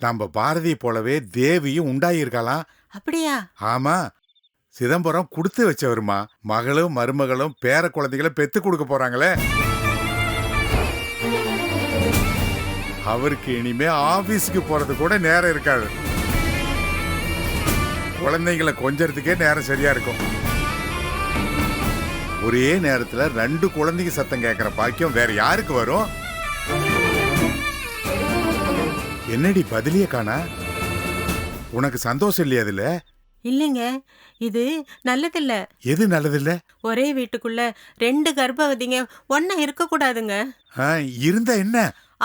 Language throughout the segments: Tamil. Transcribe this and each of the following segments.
நம்ம பாரதி போலவே தேவியும் உண்டாயிருக்கலாம். அப்படியா? ஆமா, சிதம்பரம் கொடுத்து வச்சவருமா. மகளும் மருமகளும் பேர குழந்தைகளை பெத்து கொடுக்க போறாங்களே. அவருக்கு இனிமே ஆபீஸ்க்கு போறது கூட நேரம் இருக்காது. குழந்தைங்களை கொஞ்சறதுக்கே நேரம் சரியா இருக்கும். ஒரே நேரத்துல 2 குழந்தைங்க சத்தம் கேட்கிற பாக்கியம் வேற யாருக்கு வரும்? என்னடி பதிலிய காணா? உனக்கு சந்தோஷம் இல்லையா அதுல? இல்லைங்க, இது நல்லதில்ல. எது நல்லதில்ல? ஒரே வீட்டுக்குள்ள 2 கர்ப்பவதிங்க ஒன்னா இருக்க கூடாதுங்க. இருந்தா என்ன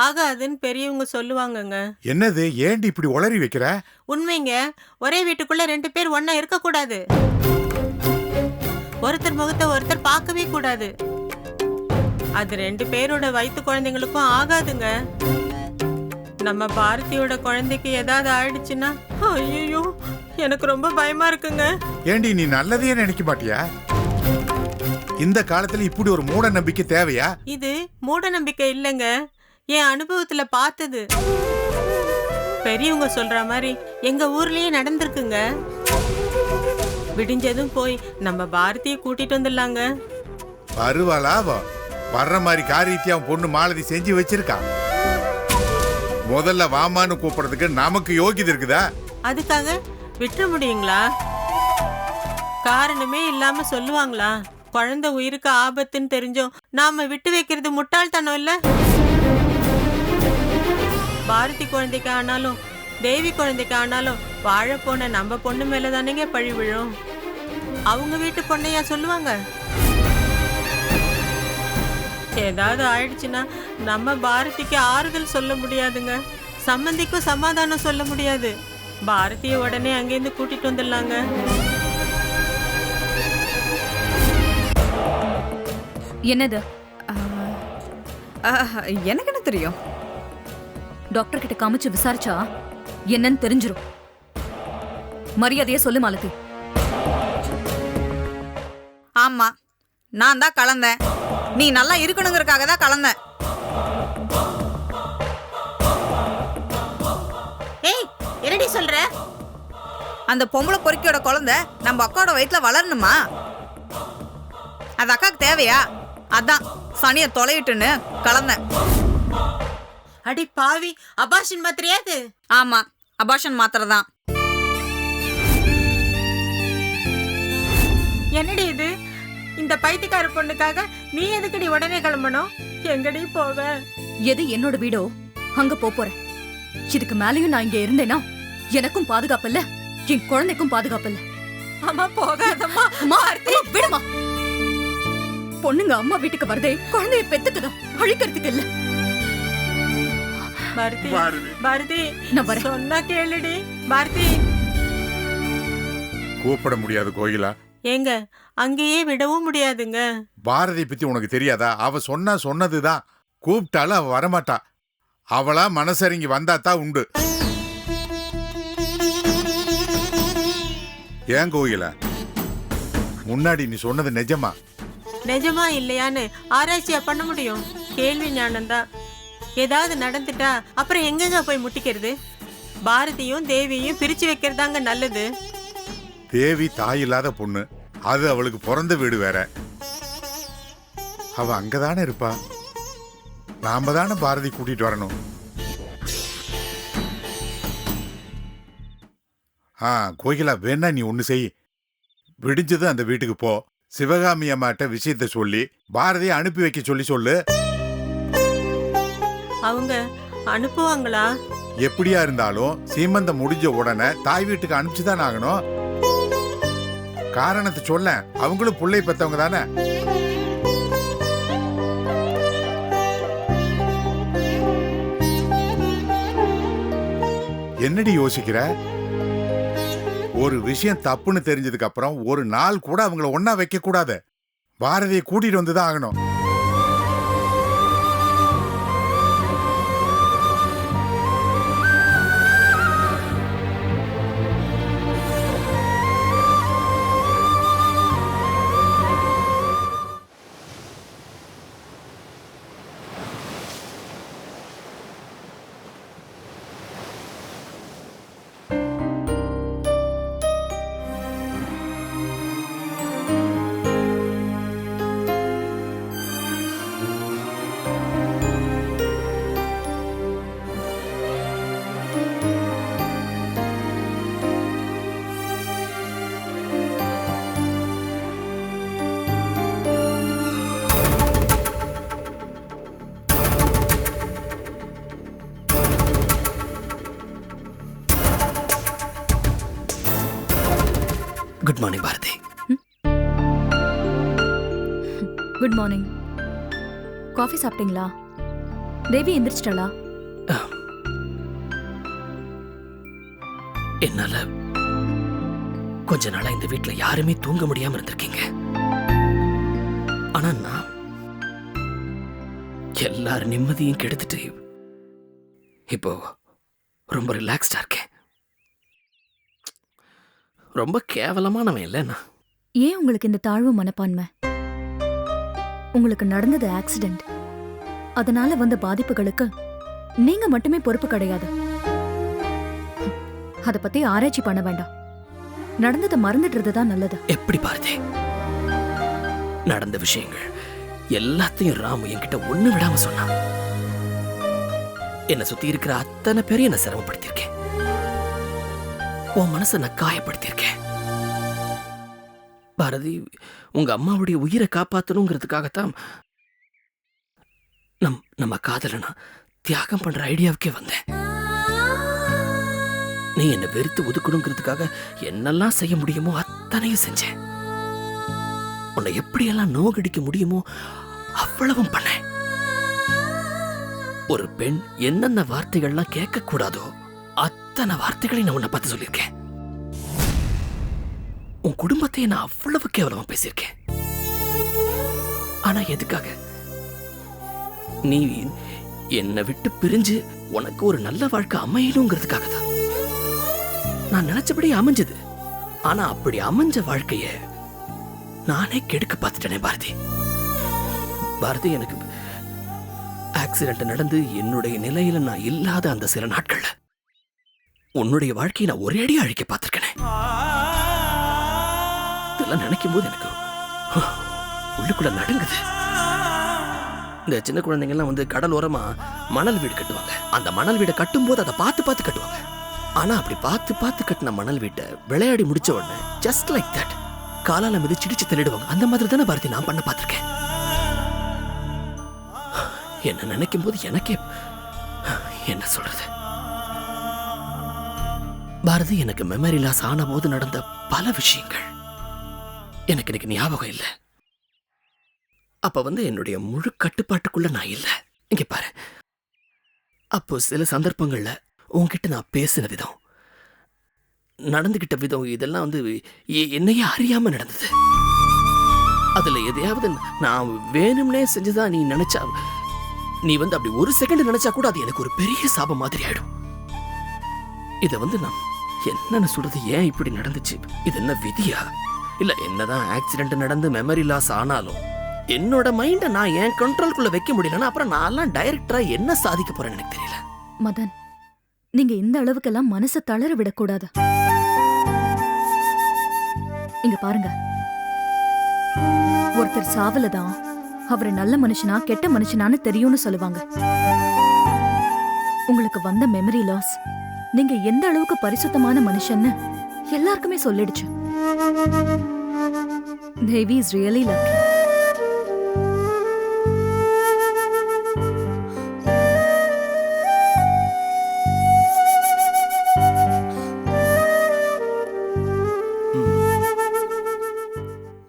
ஆகாதுன்னு பெரியவங்க சொல்லுவாங்கங்க. என்னது, ஏண்டி இப்படி உளறி வைக்கிற? உண்மைங்க, ஒரே வீட்டுக்குள்ள 2 பேர் ஒன்னா இருக்க கூடாது. ஒருத்தர் முகத்தை ஒருத்தர் பார்க்கவே கூடாது. அது 2 பேரோட வயிற்று குழந்தைங்களுக்கும் ஆகாதுங்க. நம்ம பாரதியோட குழந்தைக்கு ஏதாவது ஆயிடுச்சுன்னா ஐயோ எனக்கு ரொம்ப பயமா இருக்குங்க. ஏண்டி நீ நல்லதையே நினைக்க மாட்டியா? இந்த காலத்துல இப்படி ஒரு மூட நம்பிக்கை தேவையா? இது மூட நம்பிக்கை இல்லைங்க, என் அனுபவத்துல பார்த்தது. பெரியவங்க சொல்ற மாதிரி எங்க ஊர்லயே நடந்திருக்குங்க. விடிஞ்சதும் போய் நம்ம பாரதியை கூட்டிட்டு வந்துடலாங்க. வருவாளா? வர்ற மாதிரி காரியத்தை அவன் பொண்ணு மாலதி செஞ்சு வச்சிருக்கா. முதல்ல வாமான்னு கூப்பிடுறதுக்கு நமக்கு யோகியது இருக்குதா? அதுக்காக விட்டுற முடியுங்களா? காரணமே இல்லாம சொல்லுவாங்களா? குழந்தை உயிருக்கு ஆபத்துன்னு தெரிஞ்சோம் நாம விட்டு வைக்கிறது முட்டாள்தனம் இல்ல? பாரதி குழந்தைக்கு ஆனாலும் தேவி குழந்தைக்கு ஆனாலும் வாழ போன நம்ம பொண்ணு மேல தானேங்க பழி விழும். அவங்க வீட்டு பொண்ணையா சொல்லுவாங்க? ஏதாவது ஆயிடுச்சுன்னா நம்ம பாரதிக்கு ஆறுதல் சொல்ல முடியாதுங்க, சம்மந்திக்கும் சமாதானம் சொல்ல முடியாது. பாரதிய உடனே அங்கேருந்து கூட்டிட்டு வந்துடலாங்க. என்னது? எனக்கு என்ன தெரியும்? டாக்டர் கிட்ட காமிச்சு விசாரிச்சா என்னன்னு தெரிஞ்சிரும். மரியாதையா சொல்லு மாலதி. ஆமா, நான் தான் கலந்தேன். நீ நல்லா இருக்கணுங்கிறதுக்காக தான் கலந்தேன். ஏய், என்னடி சொல்ற? அந்த பொம்பளை பொறுக்கியோட குழந்தை நம்ம அக்காவோட வயிற்றுல வளரணுமா? அது அக்காவுக்கு தேவையா? அதான் சனியை தொலையிட்டுன்னு கலந்தேன். அடி பாவி, அபாஷன் மாத்திரையாது? ஆமா, அபாஷன் மாத்திரை தான். என்னடி இது? இந்த பைத்தியக்கார பொண்ணுக்காக நீ எதுக்கடி உடனே கிளம்பணும்? எங்கடி போவ? எது என்னோட வீடோ அங்க போறேன். இதுக்கு மேலயும் நான் இங்க இருந்தேனா எனக்கும் பாதுகாப்பு இல்ல, என் குழந்தைக்கும் பாதுகாப்பு இல்ல. அம்மா போகாதம்மா. விடுமா. பொண்ணுங்க அம்மா வீட்டுக்கு வரதே குழந்தைய பெத்துக்குதான், அழிக்கிறதுக்கு இல்ல. பாரதி, பாரதி, நான் வரேன். சொன்னா கேளுடி பாரதி. கூப்பிட முடியாது கோயிலா. ஏங்க, அங்கேயே விடவும் முடியாதுங்க. பாரதி பத்தி உனக்கு தெரியாதா? அவ சொன்னதுதான். கூப்பிட்டாலும் அவ வரமாட்டா. அவளா மனசரிங்கி வந்தாத்தான் உண்டு. ஏன் கோயிலா, முன்னாடி நீ சொன்னது நிஜமா? நிஜமா இல்லையான்னு ஆராய்ச்சியா பண்ண முடியும்? கேள்வி ஞானம்தான். ஏதாவது நடந்துட்டா அப்புறம் எங்கெங்க போய் முட்டிக்கிறது? பாரதியும் தேவியும் பிரிச்சு வைக்கிறதாங்க நல்லது. தேவி தாயில்லாத பொண்ணு, அது அவளுக்கு பிறந்த வீடு வேற. அவ அங்கதானே இருப்பா. நாம தானே பாரதி கூட்டிட்டு வரணும். கோகிலா, வேணா நீ ஒண்ணு செய். விடிஞ்சது அந்த வீட்டுக்கு போ. சிவகாமி அம்மாட்ட விஷயத்த சொல்லி பாரதியை அனுப்பி வைக்க சொல்லு. அவங்க அனுப்புவாங்களா? எப்படியா இருந்தாலும் சீமந்தம் முடிஞ்ச உடனே தாய் வீட்டுக்கு அனுப்பிச்சுதான் ஆகணும். காரணத்தை சொல்ல, அவங்களும் பிள்ளை பெற்றவங்க தானே. என்னடி யோசிக்கிற? ஒரு விஷயம் தப்புன்னு தெரிஞ்சதுக்கு அப்புறம் ஒரு நாள் கூட அவங்கள ஒன்னா வைக்க கூடாது. பாரதியை கூட்டிட்டு வந்துதான் ஆகணும். Good morning Bharathi. Good morning. Coffee சாப்பிட்டீங்களா? தேவி எந்திரிச்சிட்டாளா? என்னால கொஞ்ச நாளா இந்த வீட்டுல யாருமே தூங்க முடியாம இருந்திருக்கீங்க. ஆனா நான் எல்லாரும் நிம்மதியும் கெடுத்துட்டு இப்போ ரொம்ப ரிலாக்ஸ்டா இருக்கேன். ரொம்ப கேவலமானவன் இல்லைன்னா. ஏன் உங்களுக்கு இந்த தாழ்வு மனப்பான்மை? உங்களுக்கு நடந்தது ஆக்சிடென்ட். அதனால வந்த பாதிப்புகளுக்கு நீங்க மட்டுமே பொறுப்பு கிடையாது. அத பத்தி ஆராய்ச்சி பண்ண வேண்டாம். நடந்ததை மறந்துடுறது தான் நல்லது. எப்படி பாரதி? நடந்த விஷயங்கள் எல்லாத்தையும் ராமு என்கிட்ட ஒண்ணு விடாம சொன்னான். என்னை சுத்தி இருக்கிற அத்தனை பேரையும் என்ன சிரமப்படுத்தியிருக்கேன். உன் மனசை நான் காயப்படுத்தியிருக்கேன். பாரதி, உங்க அம்மாவுடைய உயிரை காப்பாற்றணுங்கிறதுக்காகத்தான் நம்ம காதலை நான் தியாகம் பண்ற ஐடியாவுக்கே வந்தேன். நீ என்னை வெறுத்து ஒதுக்கணுங்கிறதுக்காக என்னெல்லாம் செய்ய முடியுமோ அத்தனையும் செஞ்சேன். உன்னை எப்படியெல்லாம் நோகடிக்க முடியுமோ அவ்வளவும் பண்ணேன். ஒரு பெண் என்னென்ன வார்த்தைகள்லாம் கேட்க கூடாதோ அத்தனை வார்த்தைகளையும் நான் உன்னை பார்த்து சொல்லியிருக்கேன். உன் குடும்பத்தையே நான் அவ்வளவு கேவலமா பேசியிருக்கேன். ஆனா எதுக்காக? நீ என்னை விட்டு பிரிஞ்சு உனக்கு ஒரு நல்ல வாழ்க்கை அமையணுங்கிறதுக்காக தான். நான் நினைச்சபடி அமைஞ்சது. ஆனா அப்படி அமைஞ்ச வாழ்க்கைய நானே கெடுக்க பார்த்துட்டேனே பாரதி. பாரதி, எனக்கு ஆக்சிடென்ட் நடந்து என்னுடைய நிலையில நான் இல்லாத அந்த சில நாட்கள்ல உன்னுடைய வாழ்க்கையை நான் ஒரே அடியா அழிக்க பார்த்திருக்கேனே. இதெல்லாம் நினைக்கும் போது எனக்கு உள்ளுக்குள்ள நடுங்குது. இந்த சின்ன குழந்தைங்கள்லாம் வந்து கடலோரமா மணல் வீடு கட்டுவாங்க. அந்த மணல் வீடை கட்டும் போது அதை பார்த்து பார்த்து கட்டுவாங்க. ஆனா அப்படி பார்த்து பார்த்து கட்டின மணல் வீட்டை விளையாடி முடிச்ச உடனே ஜஸ்ட் லைக் தட் காலால மீது சிடிச்சு தள்ளிடுவாங்க. அந்த மாதிரி தானே பாரதி நான் பண்ண பார்த்திருக்கேன். என்ன நினைக்கும் போது எனக்கே என்ன சொல்றது பாரதி, எனக்கு மெமரி லாஸ் ஆன போது நடந்த பல விஷயங்கள் எனக்கு இன்னைக்கு ஞாபகம் இல்லை. அப்ப வந்து என்னுடைய முழு கட்டுப்பாட்டுக்குள்ள நான் இல்லை. இங்க பாரு, அப்போ சில சந்தர்ப்பங்கள்ல உன்கிட்ட நான் பேசின விதம், நடந்துகிட்ட விதம், இதெல்லாம் வந்து என்னையே அறியாம நடந்தது. அதுல எதையாவது நான் வேணும்னே செஞ்சுதான் நீ நினைச்சா, நீ வந்து அப்படி ஒரு செகண்ட் நினைச்சா கூட அது எனக்கு ஒரு பெரிய சாபம் மாதிரி ஆயிடும். இத வந்து நான் என்னன்னு சொல்றது? ஏன் இப்படி நடந்துச்சு? இது என்ன விதியா? இல்ல என்னதான் ஆக்சிடென்ட் நடந்து மெமரி லாஸ் ஆனாலும் என்னோட மைண்ட நான் என் கண்ட்ரோல்குள்ள வைக்க முடியலன்னா அப்புறம் நான் டைரக்டரா என்ன சாதிக்க போறேன்னு எனக்கு தெரியல. மதன், நீங்க இந்த அளவுக்கெல்லாம் மனசை தளர விடக்கூடாது. இங்க பாருங்க, ஒருத்தர் சாவலதான் அவரு நல்ல மனுஷனா கெட்ட மனுஷனான்னு தெரியும்னு சொல்லுவாங்க. உங்களுக்கு வந்த மெமரி லாஸ் நீங்க எந்த அளவுக்கு பரிசுத்தமான மனுஷன்னு எல்லாருக்குமே சொல்லிடுச்சு. தேவி இஸ் ரியலி லக்கி.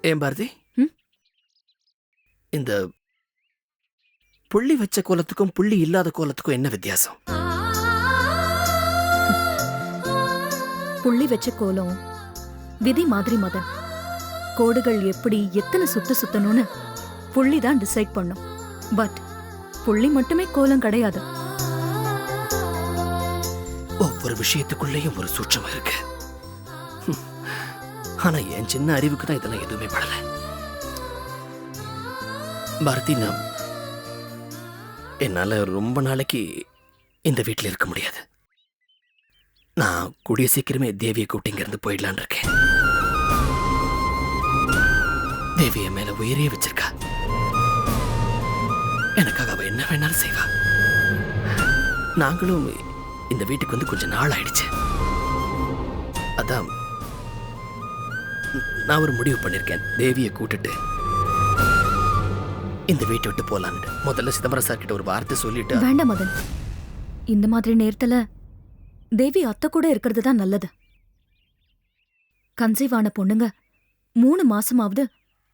ஏன் பாரதி, இந்த புள்ளி வச்ச கோலத்துக்கும் புள்ளி இல்லாத கோலத்துக்கும் என்ன வித்தியாசம்? புள்ளி வச்ச கோலம் விதி மாதிரி மதன். கோடுகள் எப்படி எத்தனை சுத்தணும்னு புள்ளி தான் டிசைட் பண்ணும். பட் புள்ளி மட்டுமே கோலம் கிடையாது. ஒவ்வொரு விஷயத்துக்குள்ளேயும் ஒரு சூட்சம் இருக்கு. ஆனா என் சின்ன அறிவுக்கு தான் இதெல்லாம் எதுவுமே படல. பாரதி, நான் என்னால ரொம்ப நாளைக்கு இந்த வீட்டில் இருக்க முடியாது. நான் கூடிய சீக்கிரமே தேவியை கூட்டி இங்கிருந்து போயிடலான் இருக்கேன். தேவிய மேல உயிரே வச்சிருக்கா. எனக்காக அவ என்ன வேணாலும் செய்வா. நாங்களும் இந்த வீட்டுக்கு வந்து கொஞ்சம் நாள் ஆயிடுச்சு. அதான் நான் ஒரு முடிவு பண்ணிருக்கேன். தேவியை கூட்டிட்டு இந்த வீட்டை விட்டு போலான்னு. முதல்ல சிதம்பரம் சார் கிட்ட ஒரு வார்த்தை சொல்லிட்டு. வேண்டாம் மதன், இந்த மாதிரி நேரத்துல தேவி அத்தை கூட இருக்கிறது தான் நல்லது. கன்சீவ் ஆன பொண்ணுங்க 3 மாசமாவது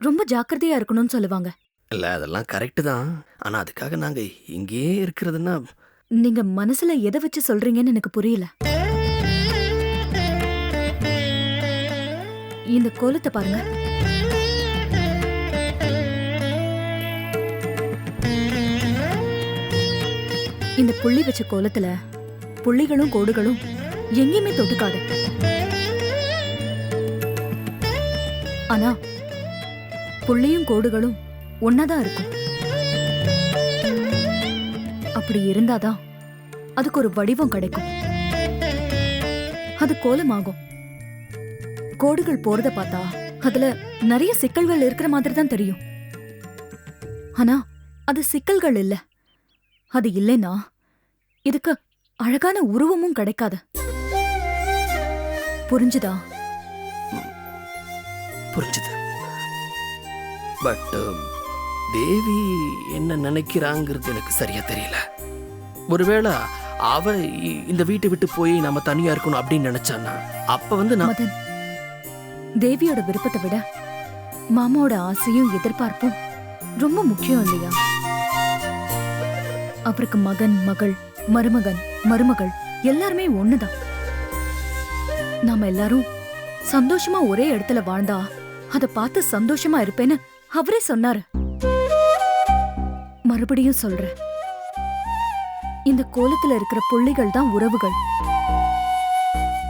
ரொம்ப ஜாக்கிரதையா இருக்கணும்னு சொல்லுவாங்க. இல்ல அதெல்லாம் கரெக்டு தான். ஆனா அதுக்காக நாங்க இங்கேயே இருக்கிறதுன்னா நீங்க மனசுல எதை வச்சு சொல்றீங்கன்னு எனக்கு புரியல. இந்த கோலத்தை பாருங்க. இந்த புள்ளி வச்ச கோலத்துல புள்ளிகளும் கோடுகளும் எங்கேயுமே தொட்டுக்காது. ஆனா புள்ளியும் கோடுகளும் ஒன்னாதான் இருக்கும். அப்படி இருந்தாதான் அதுக்கு ஒரு வடிவம் கிடைக்கும். அது கோலமாகும். கோடுகள் போறத பார்த்தா அதுல நிறைய சிக்கல்கள் இருக்கிற மாதிரி தான் தெரியும். ஆனா அது சிக்கல்கள் இல்ல. அது இல்லைன்னா இதுக்கு அழகான உருவமும் கிடைக்காது. புரிஞ்சுதா? புரிஞ்சுது. பட் தேவி என்ன நினைக்கிறாங்கிறது எனக்கு சரியா தெரியல. ஒருவேளை அவ இந்த வீட்டை விட்டு போய் நம்ம தனியா இருக்கணும் அப்படின்னு நினைச்சான்னா அப்ப வந்து நான் மதன், தேவியோட விருப்பத்தை விட மாமாவோட ஆசையும் எதிர்பார்ப்பும் ரொம்ப முக்கியம் இல்லையா? அவருக்கு மகன், மகள், மருமகன், மருமகள் எல்லாருமே ஒண்ணுதான். நாம எல்லாரும் சந்தோஷமா ஒரே இடத்துல வாழ்ந்தா அத பார்த்து சந்தோஷமா இருப்பேன்னு அவரே சொன்னாரு. மறுபடியும் சொல்றேன், இந்த கோலத்துல இருக்கிற புள்ளிகள் தான் உறவுகள்.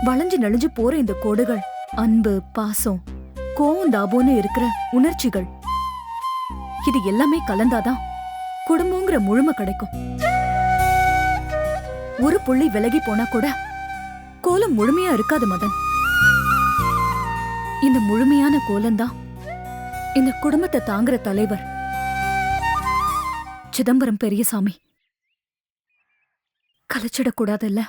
வளைஞ்சு நெளிஞ்சு போற இந்த கோடுகள் அன்பு, பாசம், கோவம், தாபோன்னு இருக்கிற உணர்ச்சிகள். இது எல்லாமே கலந்தாதான் குடும்பங்கிற முழுமை கிடைக்கும். ஒரு புள்ளி விலகி போனா கூட கோலம் முழுமையா இருக்காது மதன். இந்த முழுமையான கோலம்தான் இந்த குடும்பத்தை தாங்குற தலைவர் சிதம்பரம் பெரியசாமி. கலைச்சிடக்கூடாதுல்ல?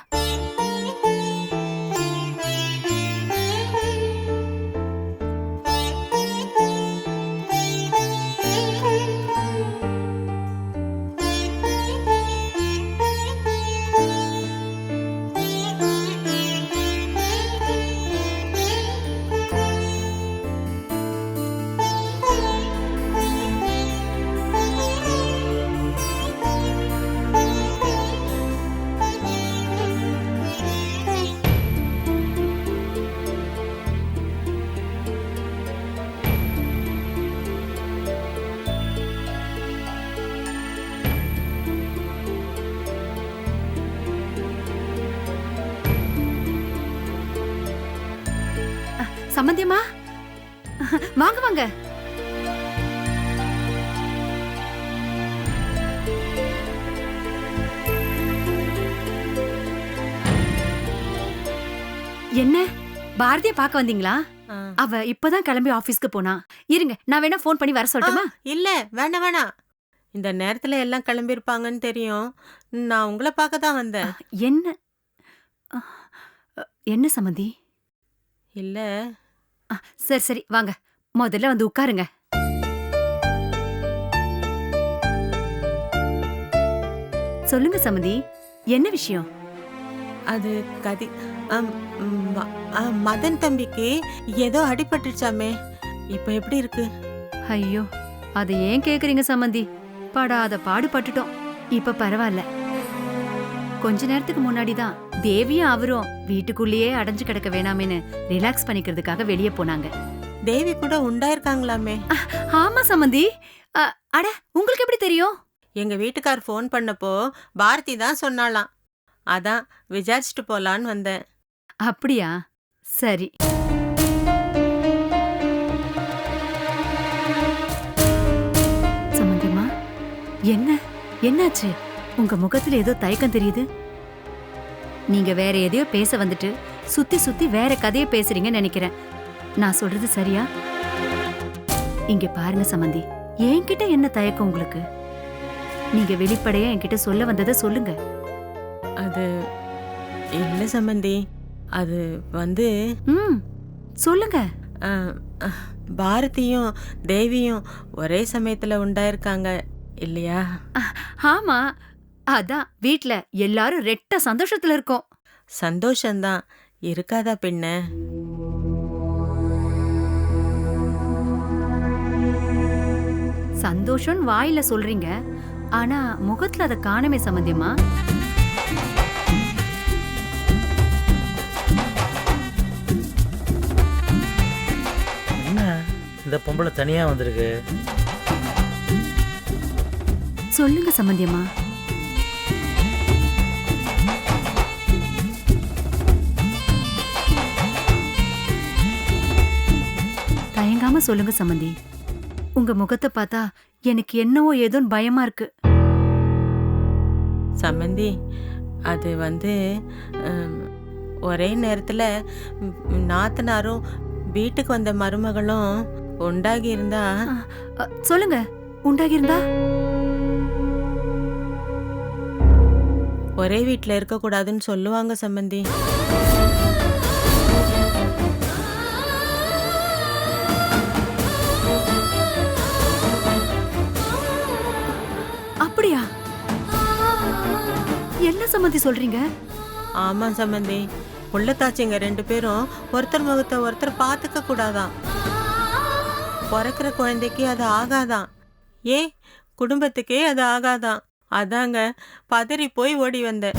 சம்பந்தியம்மா, வாங்க வாங்க. என்ன பாரதிய பார்க்க வந்தீங்களா? அவ இப்பதான் கிளம்பி ஆபீஸ்க்கு போனா. இருங்க, நான் வேணா ஃபோன் பண்ணி வர சொல்லட்டுமா? இல்ல, வேணாம் வேணாம். இந்த நேரத்துல எல்லாம் கிளம்பி இருப்பாங்கன்னு தெரியும். நான் உங்களை பார்க்க தான் வந்தேன். என்ன என்ன சம்பந்தி? இல்ல, சரி சரி வாங்க, முதல்ல வந்து உட்காருங்க. சொல்லுங்க சம்பந்தி, என்ன விஷயம்? அது கதி மதன் தம்பிக்கு ஏதோ அடிபட்டுச்சாமே. இப்ப எப்படி இருக்கு? ஐயோ, அதை ஏன் கேக்குறீங்க சம்பந்தி? படாத பாடுபட்டுட்டோம். இப்ப பரவாயில்ல. கொஞ்ச நேரத்துக்கு முன்னாடிதான் தேவியும் அவரும் வீட்டுக்குள்ளேயே அடைஞ்சு கிடக்க வேணாமேன்னு ரிலாக்ஸ் பண்ணிக்கிறதுக்காக வெளியே போனாங்க. தேவி கூட உண்டாயிருக்காங்களாமே. ஆமா சம்பந்தி. அட, உங்களுக்கு எப்படி தெரியும்? எங்க வீட்டுக்கார் ஃபோன் பண்ணப்போ பாரதி தான் சொன்னாலாம். அதான் விசாரிச்சுட்டு போலான்னு வந்தேன். அப்படியா? சரி. சம்பந்தியம்மா, என்னாச்சு? உங்க முகத்துல ஏதோ தயக்கம் தெரியுது. நீங்க வேற எதையோ பேச வந்துட்டு சுத்தி சுத்தி வேற கதையை பேசுறீங்கன்னு நினைக்கிறேன். நான் சொல்றது சரியா? இங்க பாருங்க சம்பந்தி, என்கிட்ட என்ன தயக்கம் உங்களுக்கு? நீங்க வெளிப்படையா என்கிட்ட சொல்ல வந்ததை சொல்லுங்க. அது இல்ல சம்பந்தி, அது வந்து சொல்லுங்க. பாரதியும் தேவியும் ஒரே சமயத்துல உண்டாயிருக்காங்க இல்லையா? ஆமா, அதான் வீட்ல எல்லாரும் ரெட்ட சந்தோஷத்துல இருக்கோம். சந்தோஷம்தான், இருக்காதா பின்ன? சந்தோஷம் வாயில சொல்றீங்க, ஆனா முகத்துல அதை காணமே சம்பந்தியம்மா. என்ன இந்த பொம்பளை தனியா வந்திருக்கு? சொல்லுங்க சம்பந்தியம்மா. தயங்காம சொல்லுங்க சம்பந்தி. உங்க முகத்தை பார்த்தா எனக்கு என்னவோ ஏதோன்னு பயமா இருக்கு. சம்மந்தி, அது வந்து ஒரே நேரத்துல நாத்தனாரும் வீட்டுக்கு வந்த மருமகளும் உண்டாகி இருந்தா. சொல்லுங்க, உண்டாகி இருந்தா? ஒரே வீட்டுல இருக்க கூடாதுன்னு சொல்லுவாங்க சம்மந்தி. அப்படியா? என்ன சம்மந்தி சொல்றீங்க? ஆமா சம்மந்தி, புள்ளத்தாச்சிங்க 2 பேரும் ஒருத்தர் முகத்தை ஒருத்தர் பார்த்துக்க கூடாதான். பிறக்கிற குழந்தைக்கு அது ஆகாதான், ஏன் குடும்பத்துக்கே அது ஆகாதான். அதாங்க பதறி போய் ஓடி வந்தேன்.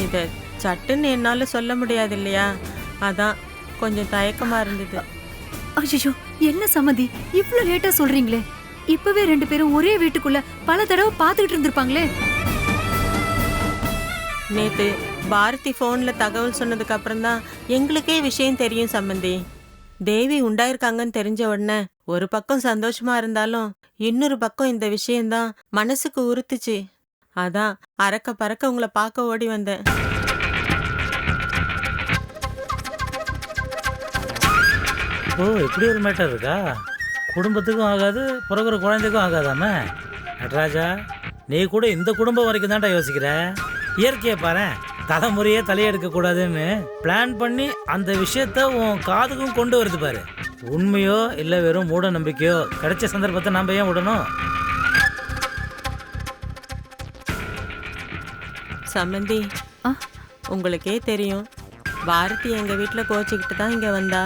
இத சட்டுன்னு என்னால சொல்ல முடியாது இல்லையா, அதான் கொஞ்சம் தயக்கமா இருந்தது. ஐயோ, என்ன சம்மந்தி இவ்ளோ லேட்டா சொல்றீங்களே? இப்பவே 2 பேரும் ஒரே வீட்டுக்குள்ள பல தடவை பாத்துக்கிட்டு இருந்திருப்பாங்களே. நேத்து பாரதி போன்ல தகவல் சொன்னதுக்கு அப்புறம் தான் எங்களுக்கே விஷயம் தெரியும் சம்மந்தி. தேவி உண்டாயிருக்காங்கன்னு தெரிஞ்ச உடனே ஒரு பக்கம் சந்தோஷமா இருந்தாலும் இன்னொரு பக்கம் இந்த விஷயம்தான் மனசுக்கு உறுத்துச்சு. அதான் அறக்க பறக்க உங்களை பார்க்க ஓடி வந்தேன். ஓ, இப்படி ஒரு மேட்டர் இருக்கா? குடும்பத்துக்கும் ஆகாது, பிறகுற குழந்தைக்கும் ஆகாதாமே. நடராஜா, நீ கூட இந்த குடும்பம் வரைக்கும் தான்டா யோசிக்கிற. இயற்கையை பாரு, தலைமுறையே தலையெடுக்க கூடாதுன்னு பிளான் பண்ணி அந்த விஷயத்த உன் காதுக்கும் கொண்டு வருது பாரு. உண்மையோ இல்லை வெறும் மூட நம்பிக்கையோ, கிடைச்ச சந்தர்ப்பத்தை நம்ம ஏன் விடணும்? சம்மந்தி, உங்களுக்கே தெரியும், பாரதி எங்க வீட்டுல கோச்சிக்கிட்டு தான் இங்க வந்தா.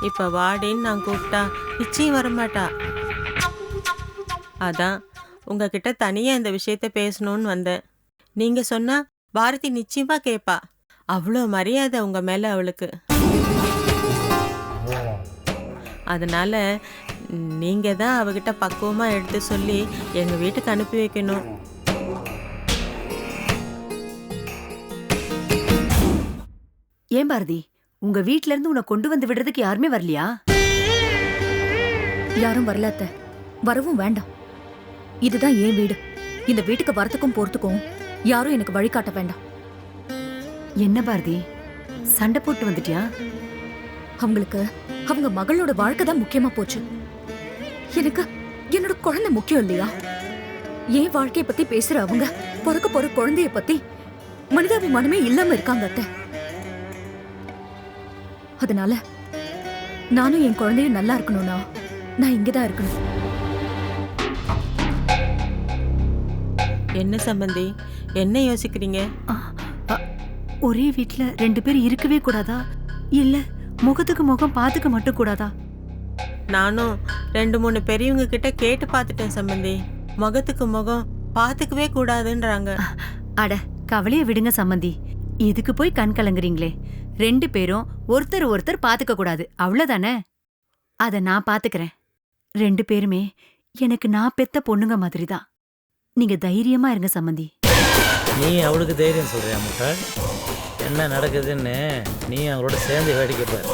இப்ப வாடின்னு நான் கூப்பிட்டா நிச்சயம் வரமாட்டா. அதான் உங்ககிட்ட தனியா இந்த விஷயத்த பேசணும்னு வந்தேன். நீங்க சொன்னா பாரதி நிச்சயமா கேட்பா. அவ்வளோ மரியாதை உங்க மேல அவளுக்கு. அதனால நீங்க தான் அவகிட்ட பக்குவமா எடுத்து சொல்லி எங்க வீட்டுக்கு அனுப்பி வைக்கணும். ஏன் பாரதி, உங்க வீட்ல இருந்து உன்னை கொண்டு வந்து விடுறதுக்கு யாருமே வரலையா? யாரும் வரல அத்தை, வரவும் வேண்டாம். இதுதான் என் வீடு. இந்த வீட்டுக்கு வரத்துக்கும் போறதுக்கும் யாரும் எனக்கு வழிகாட்ட வேண்டாம். என்ன பாரதி, சண்டை போட்டு வந்துட்டியா? அவங்களுக்கு அவங்க மகளோட வாழ்க்கை தான் முக்கியமா போச்சு. எனக்கு என்னோட குழந்தை முக்கியம் இல்லையா? என் வாழ்க்கைய பத்தி பேசுற அவங்க பிறக்க போற குழந்தைய பத்தி மனிதாபிமானமே இல்லாம இருக்காங்க அத்தை. அதனால நானும் என் குழந்தையும் நல்லா இருக்கணும்னா நான் இங்கதான் இருக்கணும். என்ன சம்பந்தி, என்ன யோசிக்கிறீங்க? ஒரே வீட்ல 2 பேர் இருக்கவே கூடாதா? இல்ல முகத்துக்கு முகம் பாத்துக்க மட்டும் கூடாதா? நானும் 2-3 பெரியவங்க கிட்ட கேட்டு பார்த்துட்டேன் சம்பந்தி. முகத்துக்கு முகம் பாத்துக்கவே கூடாதுன்றாங்க. அட, கவலைய விடுங்க சம்பந்தி. இதுக்கு போய் கண் கலங்குறீங்களே? 2 பேரும் ஒருத்தர் ஒருத்தர் பாத்துக்க கூடாது, அவ்வளவுதானே? அத நான் பாத்துக்கிறேன். 2 பேருமே எனக்கு நான் பெத்த பொண்ணுங்க மாதிரி தான். நீங்க தைரியமா இருங்க சம்பந்தி. நீ அவளுக்கு தைரியம் சொல்றியா முட்டாள்? என்ன நடக்குதுன்னு நீ அவங்களோட சேர்ந்து வேடிக்கை பாரு.